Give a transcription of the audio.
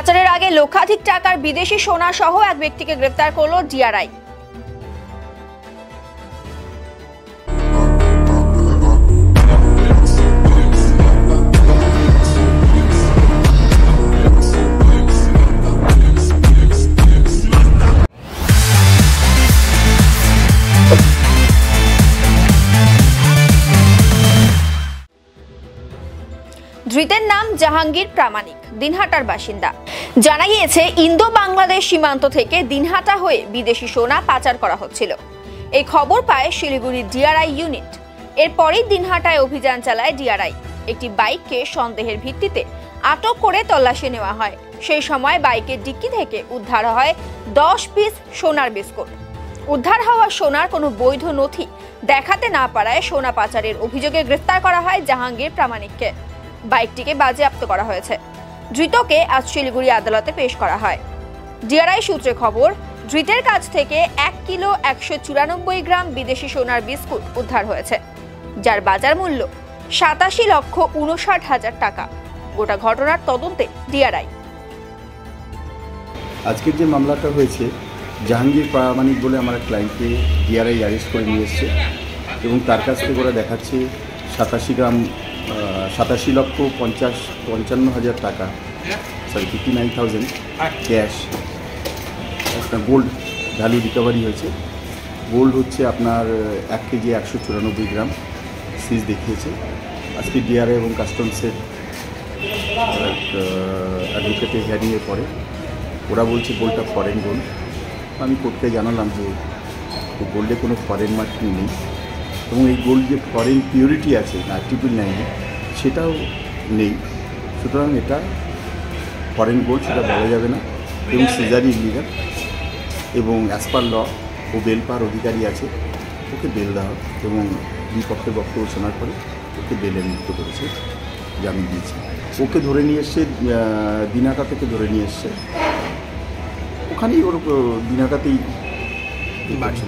পাচারের আগে লক্ষাধিক টাকার বিদেশি সোনা সহ এক ব্যক্তিকে গ্রেফতার করল ডিআরআই। ধৃতের নাম জাহাঙ্গীর প্রামাণিক, দিনহাটার বাসিন্দা। জানা গিয়েছে ইন্দো বাংলাদেশ সীমান্ত থেকে দিনহাটা হয়ে বিদেশি সোনা পাচার করা হচ্ছিল। এই খবর পায় শিলিগুড়ি ডিআরআই ইউনিট। এরপরই দিনহাটায় অভিযান চালায় ডিআরআই। একটি বাইককে সন্দেহের ভিত্তিতে আটক করে তল্লাশি নেওয়া হয়। সেই সময় বাইকের ডিক্কি থেকে উদ্ধার হয় 10 পিস সোনার বিস্কুট। উদ্ধার হওয়া সোনার কোনো বৈধ নথি দেখাতে না পারায় সোনা পাচারের অভিযোগে গ্রেফতার করা হয় জাহাঙ্গীর প্রামাণিককে। বাইকটিকে বাজেয়াপ্ত করা হয়েছে। ধৃতকে আজ শিলিগুড়ি আদালতে পেশ করা হয়। ডিআরআই সূত্রে খবর, ধৃতের কাছ থেকে 1 কিলো 194 গ্রাম বিদেশি সোনার বিস্কুট উদ্ধার হয়েছে, যার বাজার মূল্য 87,59,000 টাকা। গোটা ঘটনার তদন্তে ডিআরআই। আজকের যে মামলাটা হয়েছে, জাহাঙ্গীর প্রামাণিক বলে আমার ক্লায়েন্টকে ডিআরআই অ্যারেস্ট করে নিয়ে এসছে এবং তার কাছ থেকে ওরা দেখাচ্ছে 87,55,000 টাকা, 59,000 ক্যাশ, একটা গোল্ড ভ্যালু রিকভারি হয়েছে। গোল্ড হচ্ছে আপনার 1 কেজি 194 গ্রাম সিজ দেখিয়েছে। আজকে ডিআরআই এবং কাস্টমসের অ্যাডভোকেটের হিয়ারিংয়ের পরে ওরা বলছে গোল্ডটা ফরেন গোল্ড। আমি কোর্টকে জানালাম যে গোল্ডে কোনো ফরেন মার্কিং নেই এবং এই গোল্ড যে ফরেন পিউরিটি আছে না 999 সেটাও নেই। সুতরাং এটা ফরেন গোল্ড সেটা বলা যাবে না এবং সিজারি ইলিগাল এবং অ্যাজ পার ল ও বেল পাওয়ার অধিকারী আছে, ওকে বেল দেওয়া এবং দুই পক্ষের বক্তব্য শোনার পরে ওকে বেলে মুক্ত করেছে, জামিন দিয়েছে। ওকে ধরে নিয়ে এসছে দিনহাটা থেকে ধরে নিয়ে এসছে, ওখানেই ওর দিনহাটাতেই বাড়ি।